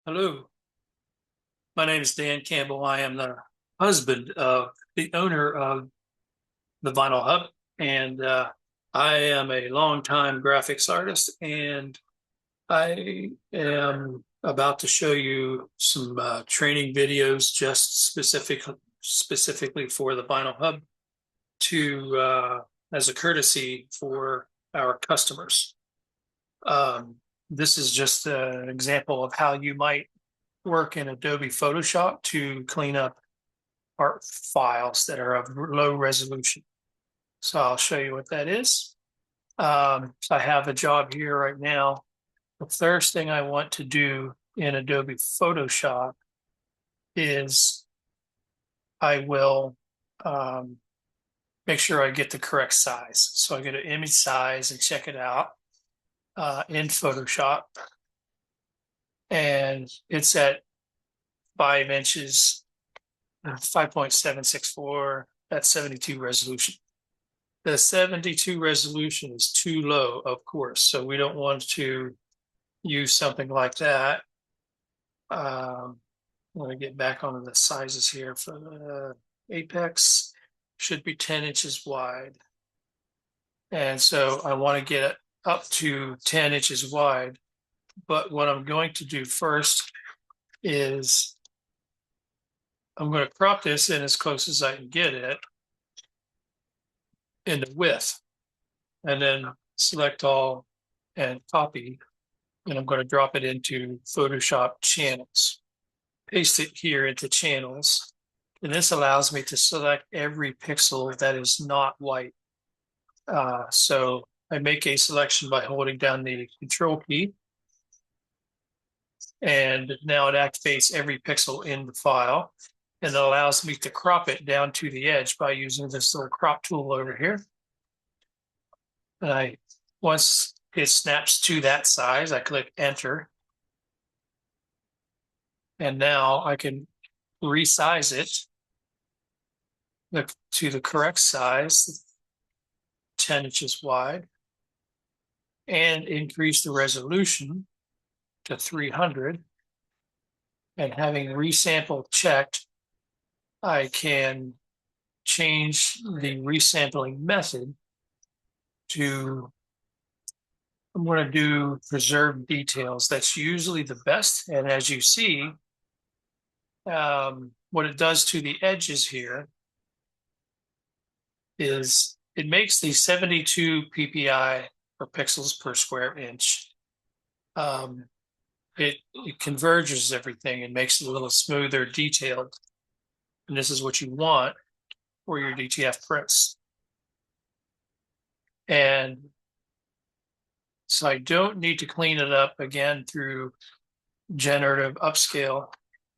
Hello, my name is Dan Campbell. I am the husband of the owner of the Vinyl Hub, and I am a longtime graphics artist, and I am about to show you some training videos just specifically for the Vinyl Hub to as a courtesy for our customers. Um, this is just an example of how you might work in Adobe Photoshop to clean up art files that are of low resolution. So I'll show you what that is. So I have a job here right now. The first thing I want to do in Adobe Photoshop is I will make sure I get the correct size. So I go to image size and check it out in Photoshop. And it's at 5 inches, 5.764, that's 72 resolution. The 72 resolution is too low, of course, so we don't want to use something like that. I'm going to get back onto the sizes here for the apex. Should be 10 inches wide. And so I want to get it up to 10 inches wide. But what I'm going to do first is I'm going to crop this in as close as I can get it into width, and then select all and copy. And I'm going to drop it into Photoshop channels. Paste it here into channels. And this allows me to select every pixel that is not white. So I make a selection by holding down the control key. And now it activates every pixel in the file. And it allows me to crop it down to the edge by using this little crop tool over here. And once it snaps to that size, I click enter. And now I can resize it to the correct size, 10 inches wide, and increase the resolution to 300. And having resample checked, I can change the resampling method to, I'm going to do preserve details. That's usually the best. And as you see, what it does to the edges here is it makes the 72 ppi or pixels per square inch. It converges everything and makes it a little smoother, detailed. And this is what you want for your DTF prints. And so I don't need to clean it up again through generative upscale.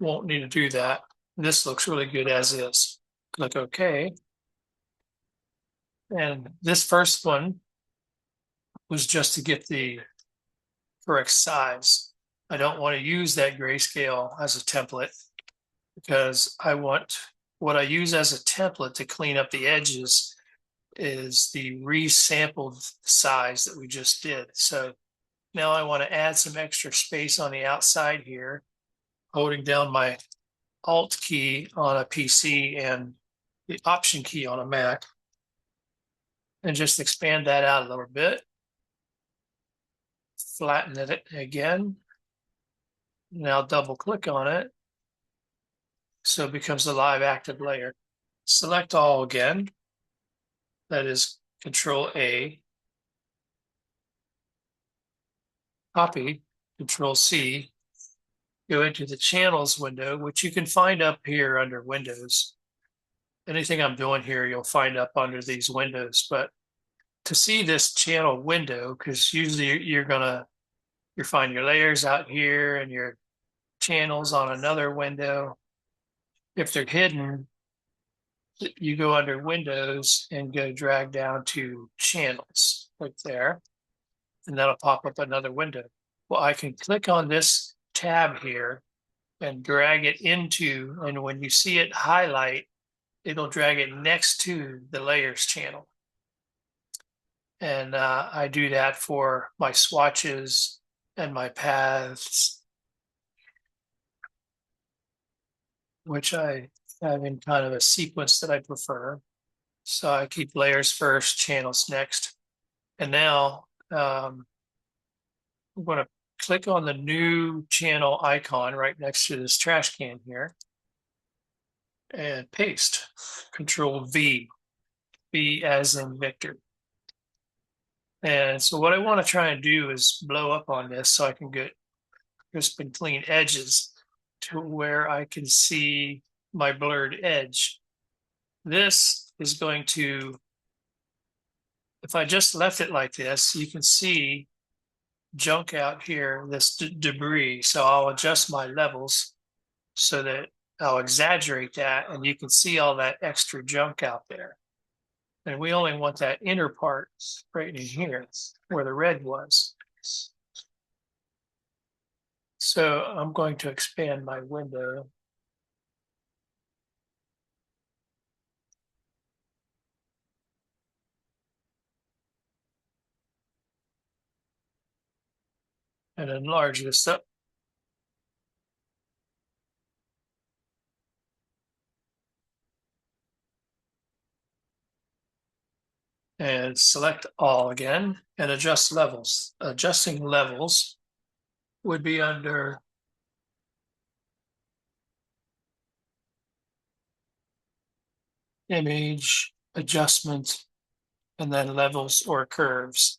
Won't need to do that. This looks really good as is. Click OK. And this first one was just to get the correct size. I don't want to use that grayscale as a template because what I use as a template to clean up the edges is the resampled size that we just did. So now I want to add some extra space on the outside here, holding down my Alt key on a PC and the Option key on a Mac, and just expand that out a little bit. Flatten it again. Now double click on it. So it becomes a live active layer. Select all again. That is Control A. Copy, Control C. Go into the channels window, which you can find up here under Windows. Anything I'm doing here, you'll find up under these windows. But to see this channel window, because usually you find your layers out here and your channels on another window. If they're hidden, you go under Windows and go drag down to Channels right there, and that'll pop up another window. Well, I can click on this tab here and drag it into, and when you see it highlight, it'll drag it next to the Layers channel. And I do that for my swatches and my paths which I have in kind of a sequence that I prefer. So I keep layers first, channels next. And now I'm going to click on the new channel icon right next to this trash can here and paste. Control V, V as in Victor. And so what I want to try and do is blow up on this so I can get crisp and clean edges to where I can see my blurred edge. This is going to, if I just left it like this, you can see junk out here, this debris. So I'll adjust my levels so that I'll exaggerate that and you can see all that extra junk out there. And we only want that inner part right in here where the red was. So I'm going to expand my window. And enlarge this up. And select all again and adjust levels. Adjusting levels would be under image, adjustment, and then levels or curves.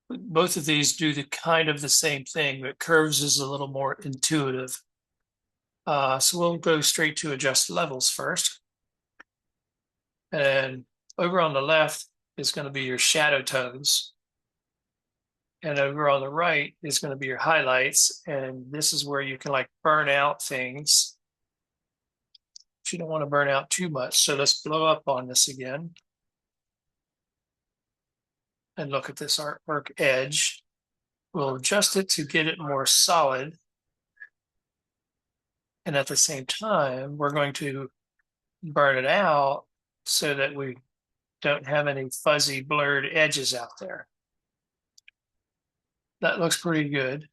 Both of these do the kind of the same thing, but curves is a little more intuitive. So we'll go straight to adjust levels first. And over on the left is going to be your shadow tones. And over on the right is going to be your highlights. And this is where you can like burn out things. But you don't want to burn out too much. So let's blow up on this again. And look at this artwork edge. We'll adjust it to get it more solid. And at the same time, we're going to burn it out so that we don't have any fuzzy blurred edges out there. That looks pretty good.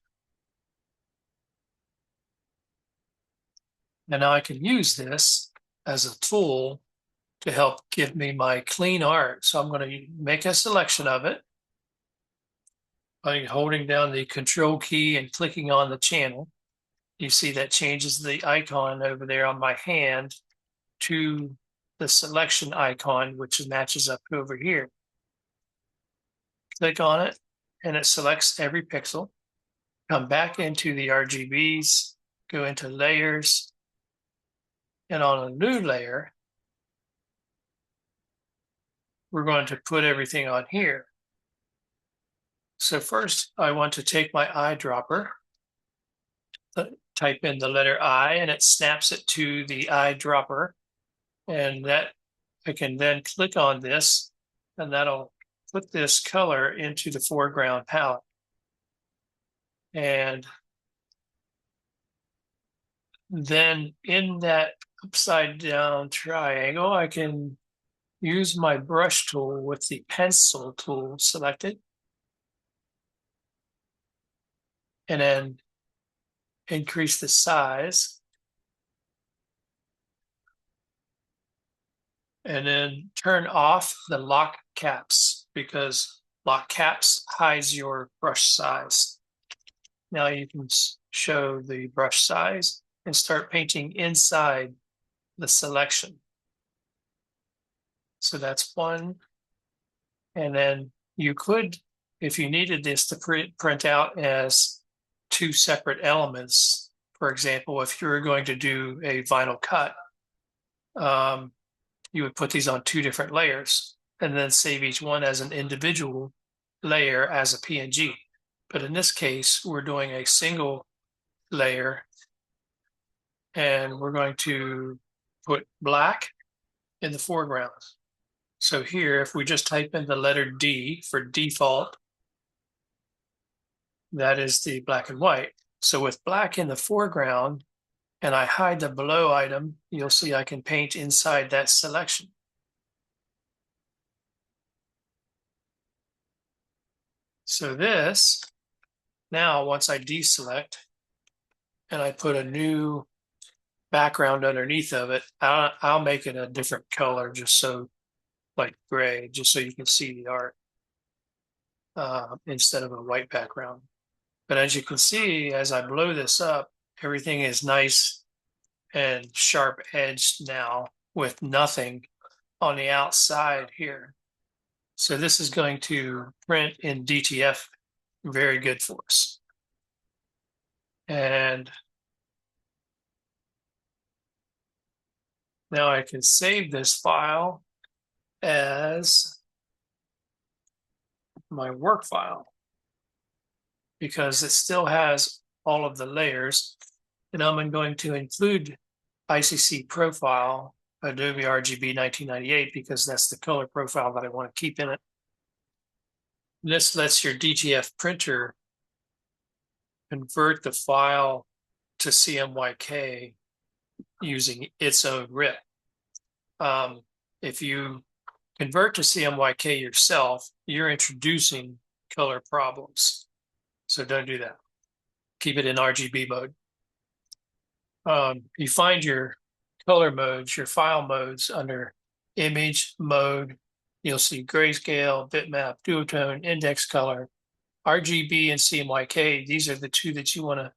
And now I can use this as a tool to help give me my clean art. So I'm going to make a selection of it by holding down the control key and clicking on the channel. You see that changes the icon over there on my hand to the selection icon, which matches up over here. Click on it and it selects every pixel. Come back into the RGBs, go into layers, and on a new layer, we're going to put everything on here. So first, I want to take my eyedropper, type in the letter I, and it snaps it to the eyedropper. And that I can then click on this, and that'll put this color into the foreground palette. And then in that upside down triangle, I can use my brush tool with the pencil tool selected. And then increase the size. And then turn off the lock caps because lock caps hides your brush size. Now you can show the brush size and start painting inside the selection. So that's one. And then you could, if you needed this to print out as two separate elements, for example, if you were going to do a vinyl cut, you would put these on two different layers and then save each one as an individual layer as a PNG. But in this case, we're doing a single layer and we're going to put black in the foreground. So here, if we just type in the letter D for default, that is the black and white. So with black in the foreground and I hide the below item, you'll see I can paint inside that selection. So this, now once I deselect and I put a new background underneath of it, I'll make it a different color, just so, like gray, just so you can see the art instead of a white background. But as you can see, as I blow this up, everything is nice and sharp edged now with nothing on the outside here. So this is going to print in DTF very good for us. And now I can save this file as my work file because it still has all of the layers. And I'm going to include ICC profile Adobe RGB 1998 because that's the color profile that I want to keep in it. This lets your DTF printer convert the file to CMYK using its own RIP. If you convert to CMYK yourself, you're introducing color problems. So don't do that. Keep it in RGB mode. You find your color modes, your file modes under image mode. You'll see grayscale, bitmap, duotone, index color, RGB, and CMYK. These are the two that you want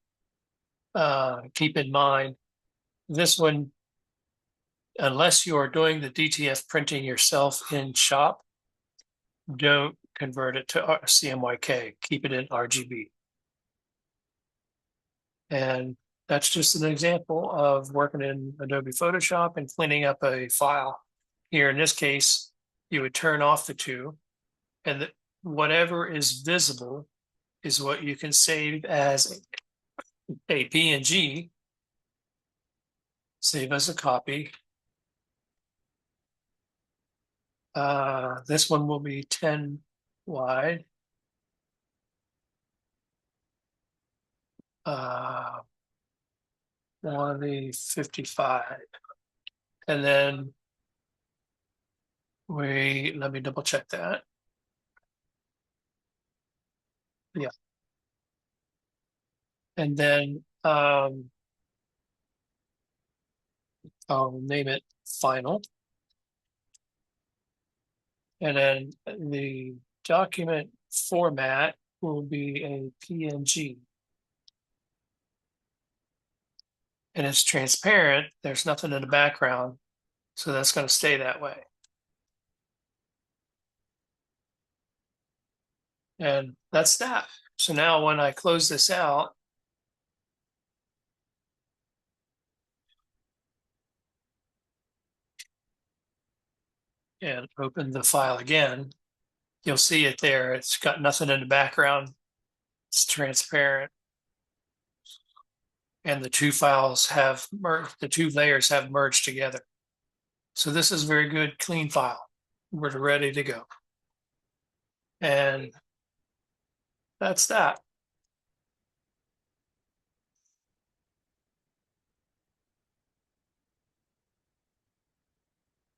to keep in mind. This one, unless you are doing the DTF printing yourself in Shop, don't convert it to CMYK. Keep it in RGB. And that's just an example of working in Adobe Photoshop and cleaning up a file. Here in this case, you would turn off the two, and whatever is visible is what you can save as a PNG, save as a copy. This one will be 10 wide. One of the 55. And then let me double check that. Yeah. And then I'll name it final. And then the document format will be a PNG. And it's transparent. There's nothing in the background. So that's going to stay that way. And that's that. So now when I close this out, and open the file again, you'll see it there. It's got nothing in the background. It's transparent. And the two files have merged, the two layers have merged together. So this is a very good, clean file. We're ready to go. And that's that.